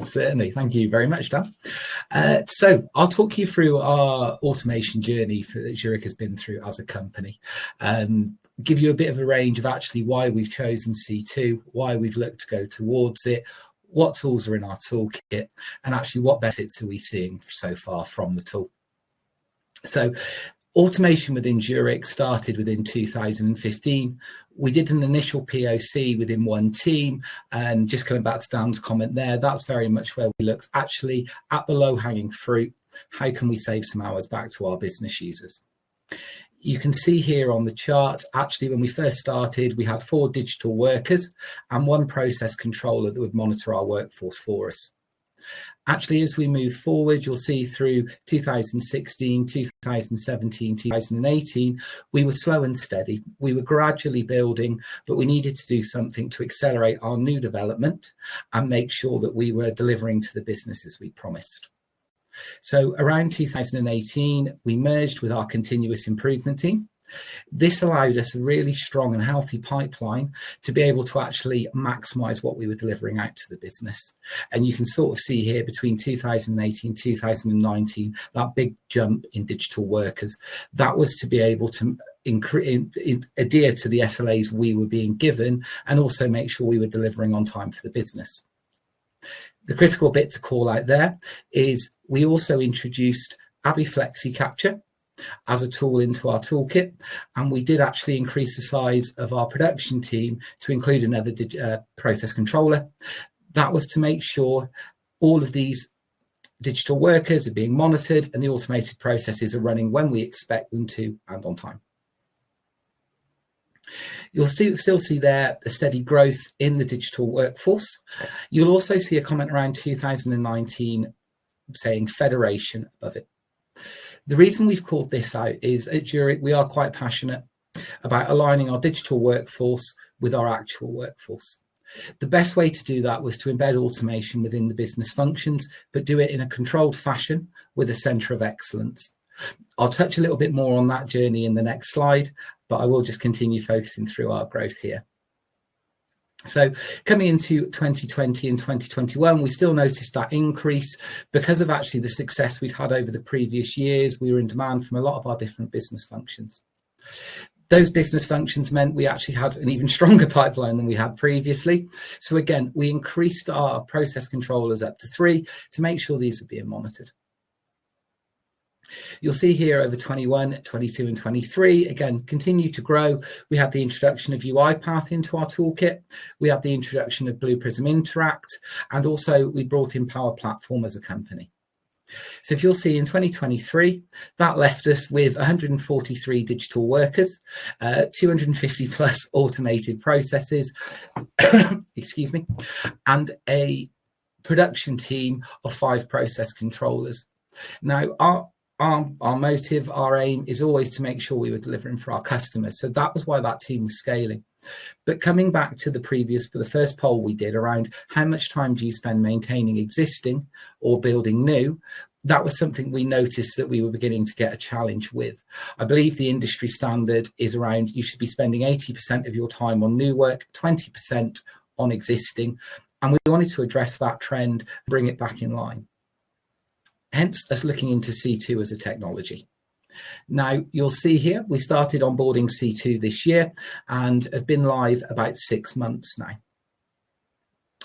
Certainly. Thank you very much, Dan. So I'll talk you through our automation journey that Zurich has been through as a company. Give you a bit of a range of actually why we've chosen C2, why we've looked to go towards it, what tools are in our toolkit, and actually what benefits are we seeing so far from the tool. So automation within Zurich started within 2015. We did an initial POC within one team, and just coming back to Dan's comment there, that's very much where we looked actually at the low-hanging fruit. How can we save some hours back to our business users? You can see here on the chart, actually, when we first started, we had 4 digital workers and 1 process controller that would monitor our workforce for us. Actually, as we move forward, you'll see through 2016, 2017, 2018, we were slow and steady. We were gradually building, but we needed to do something to accelerate our new development and make sure that we were delivering to the business as we promised. So around 2018, we merged with our continuous improvement team. This allowed us a really strong and healthy pipeline to be able to actually maximize what we were delivering out to the business. And you can sort of see here between 2018, 2019, that big jump in digital workers. That was to be able to adhere to the SLAs we were being given and also make sure we were delivering on time for the business. The critical bit to call out there is we also introduced Abby Flexi Capture as a tool into our toolkit, and we did actually increase the size of our production team to include another process controller. That was to make sure all of these digital workers are being monitored and the automated processes are running when we expect them to and on time. You'll still see there the steady growth in the digital workforce. You'll also see a comment around 2019 saying federation above it. The reason we've called this out is at Zurich, we are quite passionate about aligning our digital workforce with our actual workforce. The best way to do that was to embed automation within the business functions, but do it in a controlled fashion with a centre of excellence. I'll touch a little bit more on that journey in the next slide, but I will just continue focusing through our growth here. So coming into 2020 and 2021, we still noticed that increase because of actually the success we'd had over the previous years. We were in demand from a lot of our different business functions. Those business functions meant we actually had an even stronger pipeline than we had previously. So again, we increased our process controllers up to 3 to make sure these were being monitored. You'll see here over 21, 22 and 23, again, continue to grow. We had the introduction of UiPath into our toolkit. We had the introduction of Blue Prism Interact, and also we brought in Power Platform as a company. So if you'll see in 2023, that left us with 143 digital workers, 250 plus automated processes, excuse me, and a production team of 5 process controllers. Now, our motive, our aim is always to make sure we were delivering for our customers. So that was why that team was scaling. But coming back to the first poll we did around how much time do you spend maintaining existing or building new, that was something we noticed that we were beginning to get a challenge with. I believe the industry standard is around you should be spending 80% of your time on new work, 20% on existing. And we wanted to address that trend, bring it back in line. Hence us looking into C2 as a technology. Now, you'll see here, we started onboarding C2 this year and have been live about 6 months now.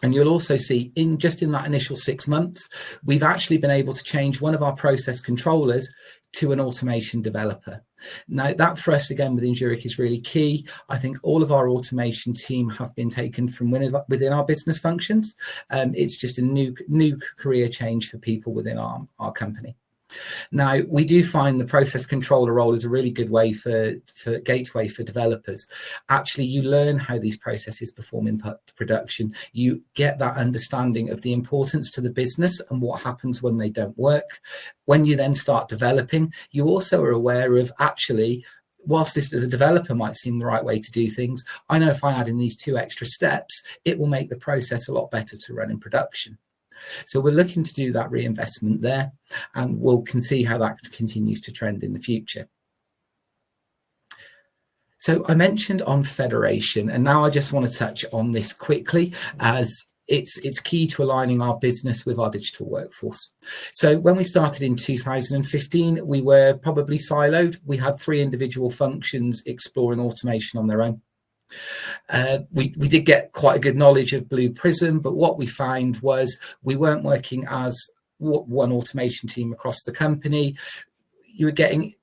And you'll also see just in that initial 6 months, we've actually been able to change one of our process controllers to an automation developer. Now, that for us, again, within Zurich is really key. I think all of our automation team have been taken from within our business functions. It's just a new career change for people within our company. Now, we do find the process controller role is a really good way for gateway for developers. Actually, you learn how these processes perform in production. You get that understanding of the importance to the business and what happens when they don't work. When you then start developing, you also are aware of actually, whilst this as a developer might seem the right way to do things, I know if I add in these 2 extra steps, it will make the process a lot better to run in production. So we're looking to do that reinvestment there, and we'll can see how that continues to trend in the future. So I mentioned on federation, and now I just want to touch on this quickly, as it's key to aligning our business with our digital workforce. So when we started in 2015, we were probably siloed. We had 3 individual functions exploring automation on their own. We did get quite a good knowledge of Blue Prism, but what we found was we weren't working as one automation team across the company. You were getting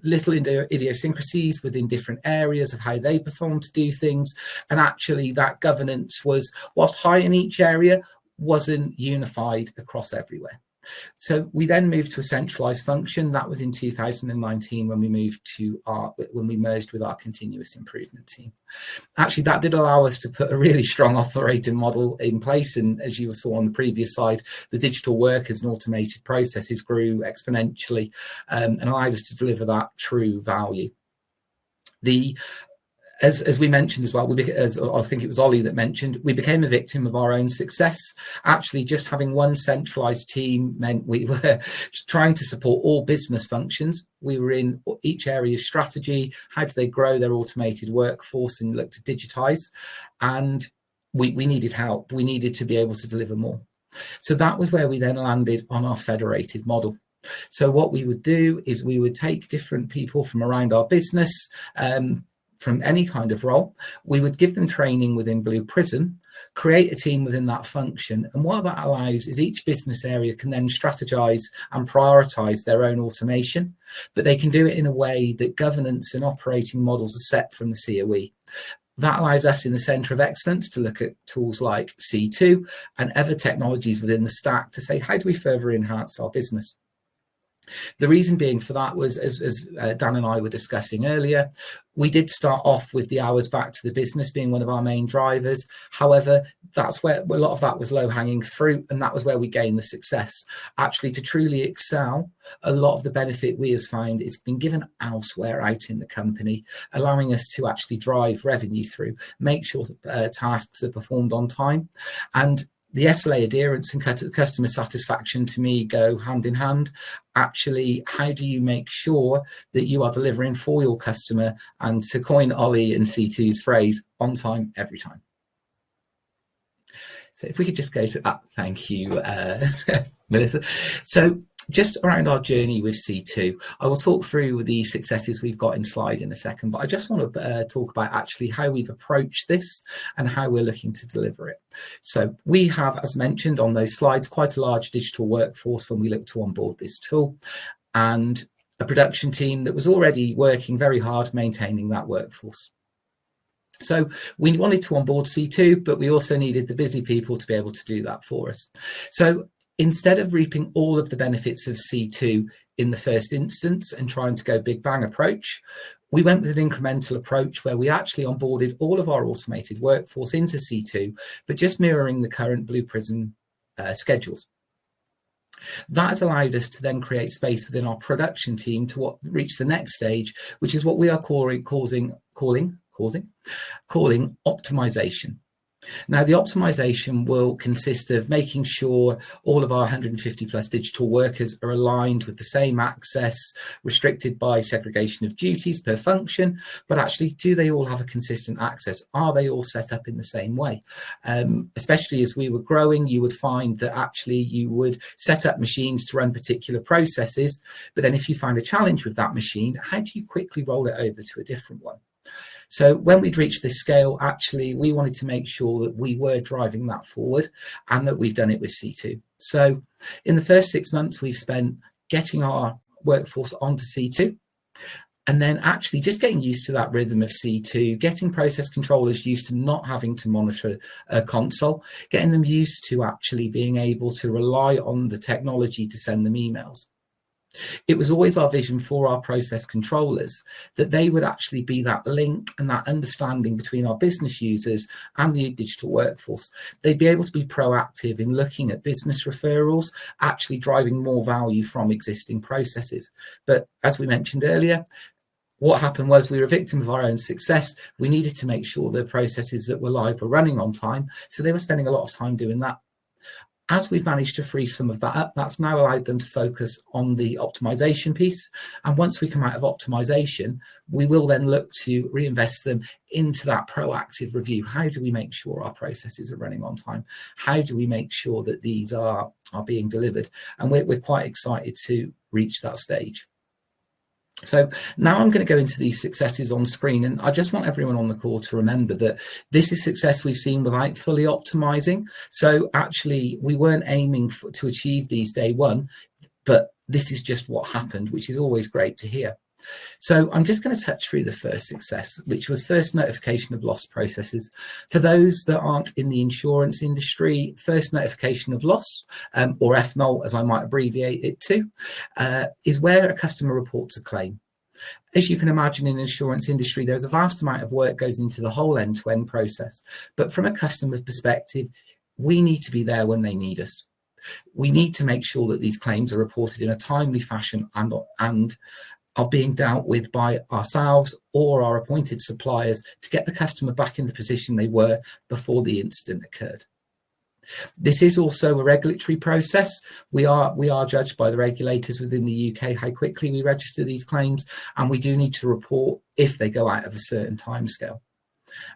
little idiosyncrasies within different areas of how they perform to do things, and actually that governance was, whilst high in each area, wasn't unified across everywhere. So we then moved to a centralized function. That was in 2019 when we merged with our continuous improvement team. Actually, that did allow us to put a really strong operating model in place. And as you saw on the previous slide, the digital workers and automated processes grew exponentially, and allowed us to deliver that true value. As we mentioned as well, as I think it was Ollie that mentioned, we became a victim of our own success. Actually, just having one centralized team meant we were trying to support all business functions. We were in each area's strategy, how do they grow their automated workforce and look to digitize. And we needed help. We needed to be able to deliver more. So that was where we then landed on our federated model. So what we would do is we would take different people from around our business, from any kind of role. We would give them training within Blue Prism, create a team within that function. And what that allows is each business area can then strategize and prioritize their own automation, but they can do it in a way that governance and operating models are set from the COE. That allows us in the Centre of Excellence to look at tools like C2 and other technologies within the stack to say, how do we further enhance our business? The reason being for that was, as Dan and I were discussing earlier, we did start off with the hours back to the business being one of our main drivers. However, that's where a lot of that was low-hanging fruit, and that was where we gained the success. Actually, to truly excel, a lot of the benefit we have found is been given elsewhere out in the company, allowing us to actually drive revenue through, make sure that tasks are performed on time. And the SLA adherence and customer satisfaction to me go hand in hand. Actually, how do you make sure that you are delivering for your customer, and to coin Ollie and C2's phrase, on time, every time? So if we could just go to, thank you, Melissa. So just around our journey with C2, I will talk through the successes we've got in slide in a second, but I just want to talk about actually how we've approached this and how we're looking to deliver it. So we have, as mentioned on those slides, quite a large digital workforce when we look to onboard this tool, and a production team that was already working very hard maintaining that workforce. So we wanted to onboard C2, but we also needed the busy people to be able to do that for us. So instead of reaping all of the benefits of C2 in the first instance and trying to go big bang approach, we went with an incremental approach where we actually onboarded all of our automated workforce into C2, but just mirroring the current Blue Prism schedules. That has allowed us to then create space within our production team to reach the next stage, which is what we are calling optimization. Now, the optimization will consist of making sure all of our 150 plus digital workers are aligned with the same access, restricted by segregation of duties per function, but actually, do they all have a consistent access? Are they all set up in the same way? Especially as we were growing, you would find that actually you would set up machines to run particular processes, but then if you find a challenge with that machine, how do you quickly roll it over to a different one? So when we'd reached this scale, actually, we wanted to make sure that we were driving that forward and that we've done it with C2. So in the first 6 months, we've spent getting our workforce onto C2, and then actually just getting used to that rhythm of C2, getting process controllers used to not having to monitor a console, getting them used to actually being able to rely on the technology to send them emails. It was always our vision for our process controllers that they would actually be that link and that understanding between our business users and the digital workforce. They'd be able to be proactive in looking at business referrals, actually driving more value from existing processes. But as we mentioned earlier, what happened was we were a victim of our own success. We needed to make sure the processes that were live were running on time. So they were spending a lot of time doing that. As we've managed to free some of that up, that's now allowed them to focus on the optimization piece. And once we come out of optimization, we will then look to reinvest them into that proactive review. How do we make sure our processes are running on time? How do we make sure that these are being delivered? And we're quite excited to reach that stage. So now I'm going to go into these successes on screen, and I just want everyone on the call to remember that this is success we've seen without fully optimizing. So actually we weren't aiming to achieve these day one, but this is just what happened, which is always great to hear. So I'm just going to touch through the first success, which was first notification of loss processes. For those that aren't in the insurance industry, first notification of loss, or FNOL as I might abbreviate it to, is where a customer reports a claim. As you can imagine, in the insurance industry, there's a vast amount of work goes into the whole end-to-end process. But from a customer perspective, we need to be there when they need us. We need to make sure that these claims are reported in a timely fashion and are being dealt with by ourselves or our appointed suppliers to get the customer back in the position they were before the incident occurred. This is also a regulatory process. We are judged by the regulators within the UK how quickly we register these claims, and we do need to report if they go out of a certain timescale.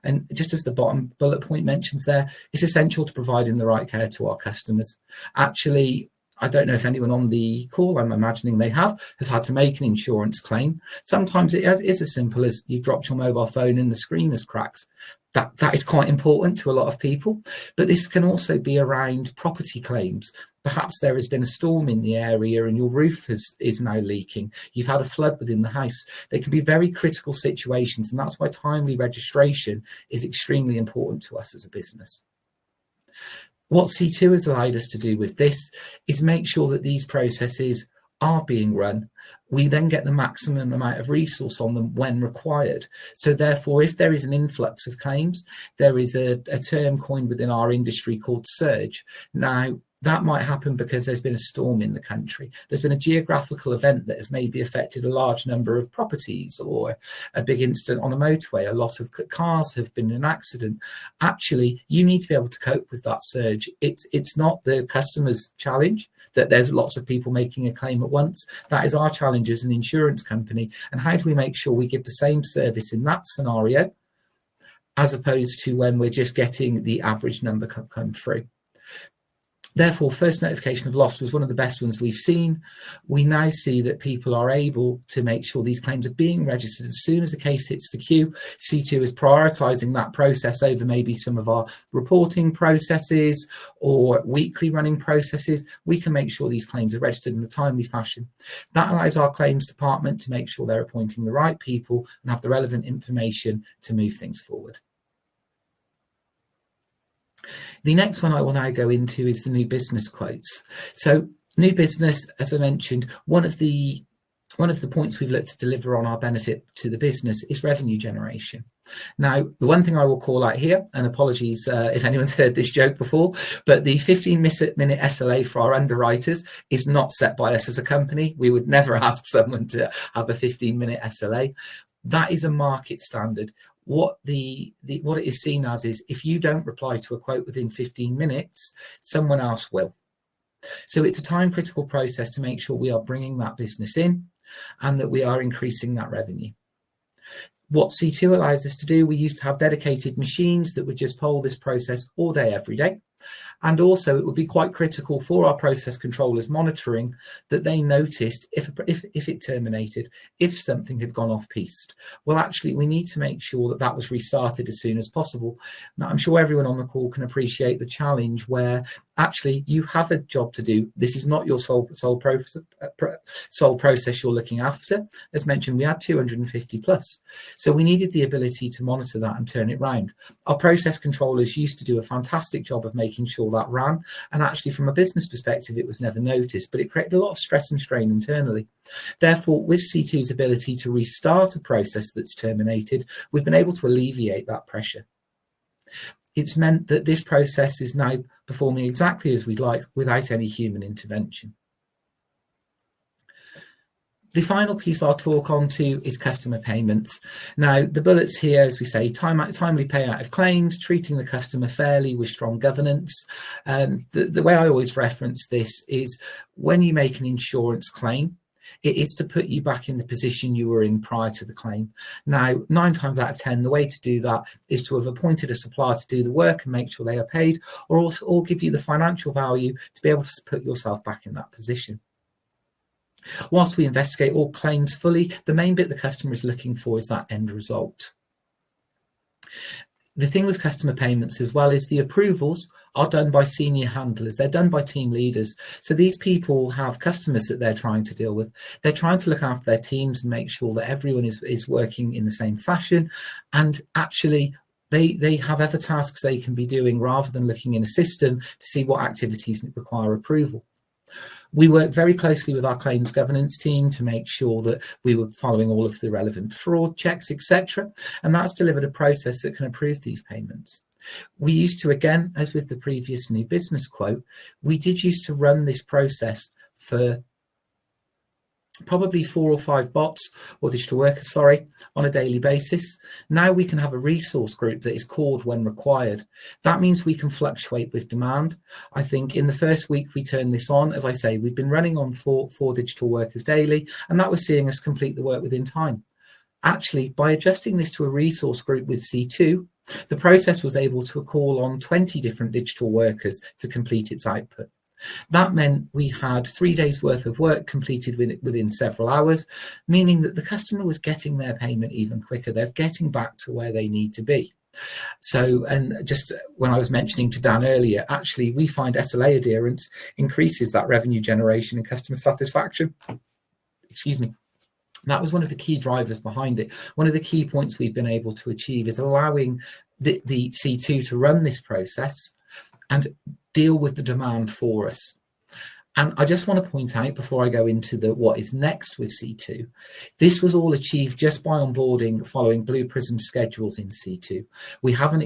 And just as the bottom bullet point mentions there, it's essential to providing the right care to our customers. Actually, I don't know if anyone on the call, I'm imagining they have, has had to make an insurance claim. Sometimes it is as simple as you've dropped your mobile phone and the screen has cracked. That is quite important to a lot of people. But this can also be around property claims. Perhaps there has been a storm in the area and your roof is now leaking. You've had a flood within the house. They can be very critical situations, and that's why timely registration is extremely important to us as a business. What C2 has allowed us to do with this is make sure that these processes are being run. We then get the maximum amount of resource on them when required. So therefore, if there is an influx of claims, there is a term coined within our industry called surge. Now, that might happen because there's been a storm in the country. There's been a geographical event that has maybe affected a large number of properties, or a big incident on a motorway. A lot of cars have been in an accident. Actually, you need to be able to cope with that surge. It's not the customer's challenge that there's lots of people making a claim at once. That is our challenge as an insurance company. And how do we make sure we give the same service in that scenario as opposed to when we're just getting the average number come through? Therefore, first notification of loss was one of the best ones we've seen. We now see that people are able to make sure these claims are being registered as soon as a case hits the queue. C2 is prioritising that process over maybe some of our reporting processes or weekly running processes. We can make sure these claims are registered in a timely fashion. That allows our claims department to make sure they're appointing the right people and have the relevant information to move things forward. The next one I will now go into is the new business quotes. So new business, as I mentioned, one of the points we've looked to deliver on our benefit to the business is revenue generation. Now, the one thing I will call out here, and apologies if anyone's heard this joke before, but the 15-minute SLA for our underwriters is not set by us as a company. We would never ask someone to have a 15-minute SLA. That is a market standard. What it is seen as is if you don't reply to a quote within 15 minutes, someone else will. So it's a time critical process to make sure we are bringing that business in and that we are increasing that revenue. What C2 allows us to do, we used to have dedicated machines that would just poll this process all day, every day. And also it would be quite critical for our process controllers monitoring that they noticed if it terminated, if something had gone off piste. Well, actually, we need to make sure that that was restarted as soon as possible. Now, I'm sure everyone on the call can appreciate the challenge where actually you have a job to do. This is not your sole process you're looking after. As mentioned, we had 250 plus. So we needed the ability to monitor that and turn it round. Our process controllers used to do a fantastic job of making sure that ran. And actually, from a business perspective, it was never noticed, but it created a lot of stress and strain internally. Therefore, with C2's ability to restart a process that's terminated, we've been able to alleviate that pressure. It's meant that this process is now performing exactly as we'd like without any human intervention. The final piece I'll talk on to is customer payments. Now, the bullets here, as we say, timely payout of claims, treating the customer fairly with strong governance. The way I always reference this is when you make an insurance claim, it is to put you back in the position you were in prior to the claim. Now, 9 times out of 10, the way to do that is to have appointed a supplier to do the work and make sure they are paid, or give you the financial value to be able to put yourself back in that position. Whilst we investigate all claims fully, the main bit the customer is looking for is that end result. The thing with customer payments as well is the approvals are done by senior handlers. They're done by team leaders. So these people have customers that they're trying to deal with. They're trying to look after their teams and make sure that everyone is working in the same fashion. And actually, they have other tasks they can be doing rather than looking in a system to see what activities require approval. We work very closely with our claims governance team to make sure that we were following all of the relevant fraud checks, etc. And that's delivered a process that can approve these payments. We used to, again, as with the previous new business quote, we did used to run this process for probably 4 or 5 bots or digital workers, on a daily basis. Now we can have a resource group that is called when required. That means we can fluctuate with demand. I think in the first week we turned this on, as I say, we've been running on 4 digital workers daily, and that was seeing us complete the work within time. Actually, by adjusting this to a resource group with C2, the process was able to call on 20 different digital workers to complete its output. That meant we had 3 days worth of work completed within several hours, meaning that the customer was getting their payment even quicker. They're getting back to where they need to be. So, and just when I was mentioning to Dan earlier, actually, we find SLA adherence increases that revenue generation and customer satisfaction. Excuse me. That was one of the key drivers behind it. One of the key points we've been able to achieve is allowing the C2 to run this process and deal with the demand for us. And I just want to point out before I go into what is next with C2, this was all achieved just by onboarding following Blue Prism schedules in C2. We haven't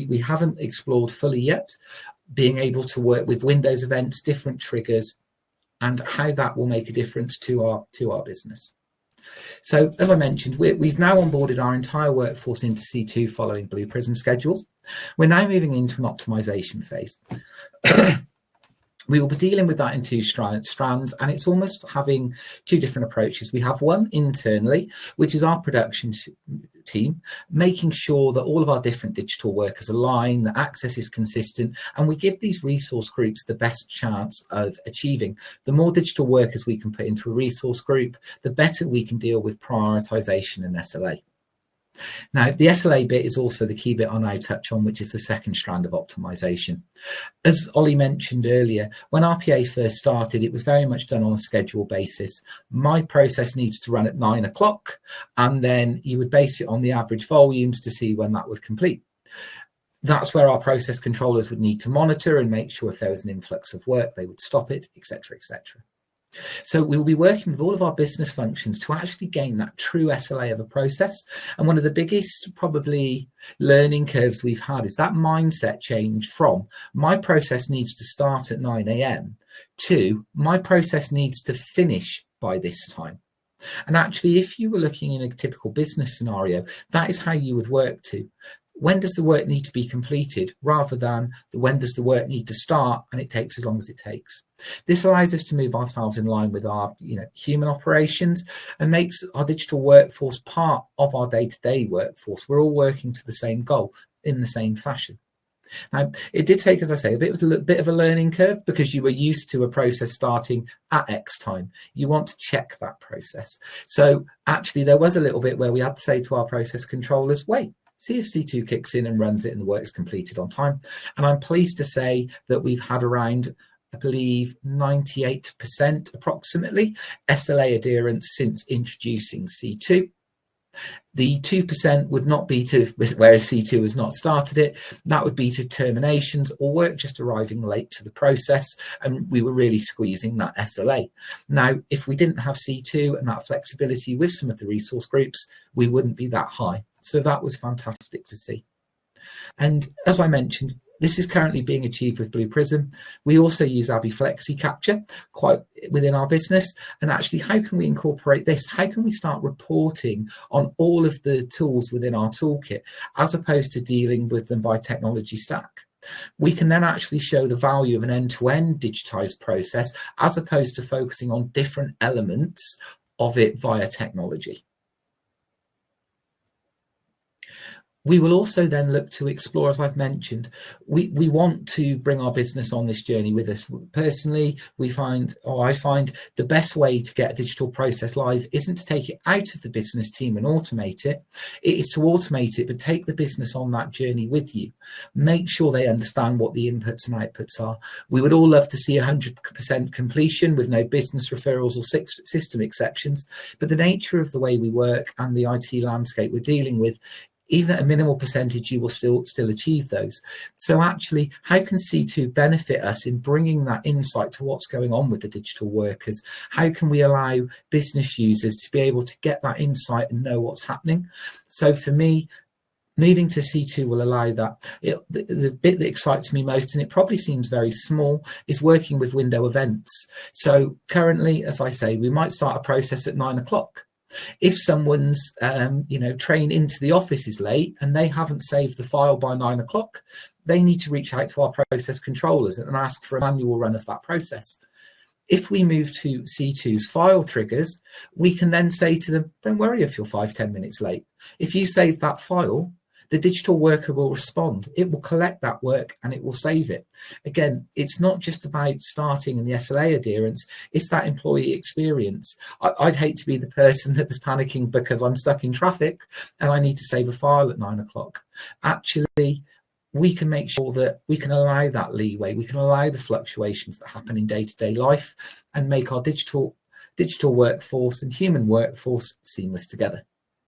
we haven't explored fully yet being able to work with Windows events, different triggers, and how that will make a difference to our business. So, as I mentioned, we've now onboarded our entire workforce into C2 following Blue Prism schedules. We're now moving into an optimization phase. We will be dealing with that in 2 strands, and it's almost having 2 different approaches. We have one internally, which is our production team, making sure that all of our different digital workers align, that access is consistent, and we give these resource groups the best chance of achieving. The more digital workers we can put into a resource group, the better we can deal with prioritization and SLA. Now, the SLA bit is also the key bit I'll now touch on, which is the second strand of optimization. As Ollie mentioned earlier, when RPA first started, it was very much done on a schedule basis. My process needs to run at 9 o'clock, and then you would base it on the average volumes to see when that would complete. That's where our process controllers would need to monitor and make sure if there was an influx of work, they would stop it, etc., etc. So we'll be working with all of our business functions to actually gain that true SLA of a process. And one of the biggest probably learning curves we've had is that mindset change from my process needs to start at 9 a.m. to my process needs to finish by this time. And actually, if you were looking in a typical business scenario, that is how you would work to. When does the work need to be completed rather than when does the work need to start and it takes as long as it takes. This allows us to move ourselves in line with our human operations and makes our digital workforce part of our day-to-day workforce. We're all working to the same goal in the same fashion. Now, it did take, as I say, a bit of a learning curve because you were used to a process starting at X time. You want to check that process. So actually, there was a little bit where we had to say to our process controllers, wait, see if C2 kicks in and runs it and the work is completed on time. And I'm pleased to say that we've had around, I believe, 98% approximately SLA adherence since introducing C2. The 2% would not be to, whereas C2 has not started it, that would be to terminations or work just arriving late to the process, and we were really squeezing that SLA. Now, if we didn't have C2 and that flexibility with some of the resource groups, we wouldn't be that high. So that was fantastic to see. And as I mentioned, This is currently being achieved with Blue Prism. We also use Abby Flexi Capture quite within our business. And actually, how can we incorporate this? How can we start reporting on all of the tools within our toolkit, as opposed to dealing with them by technology stack? We can then actually show the value of an end-to-end digitized process, as opposed to focusing on different elements of it via technology. We will also then look to explore, as I've mentioned, we want to bring our business on this journey with us. Personally, I find the best way to get a digital process live isn't to take it out of the business team and automate it. It is to automate it, but take the business on that journey with you. Make sure they understand what the inputs and outputs are. We would all love to see 100% completion with no business referrals or system exceptions, but the nature of the way we work and the IT landscape we're dealing with, even at a minimal percentage, you will still achieve those. So actually, how can C2 benefit us in bringing that insight to what's going on with the digital workers? How can we allow business users to be able to get that insight and know what's happening? So for me, moving to C2 will allow that. The bit that excites me most, and it probably seems very small, is working with window events. So currently, as I say, we might start a process at 9 o'clock. If someone's train into the office is late and they haven't saved the file by 9 o'clock, they need to reach out to our process controllers and ask for a manual run of that process. If we move to C2's file triggers, we can then say to them, don't worry if you're 5-10 minutes late. If you save that file, the digital worker will respond. It will collect that work and it will save it. Again, it's not just about starting in the SLA adherence, it's that employee experience. I'd hate to be the person that was panicking because I'm stuck in traffic and I need to save a file at 9 o'clock. Actually, we can make sure that we can allow that leeway. We can allow the fluctuations that happen in day-to-day life and make our digital workforce and human workforce seamless together.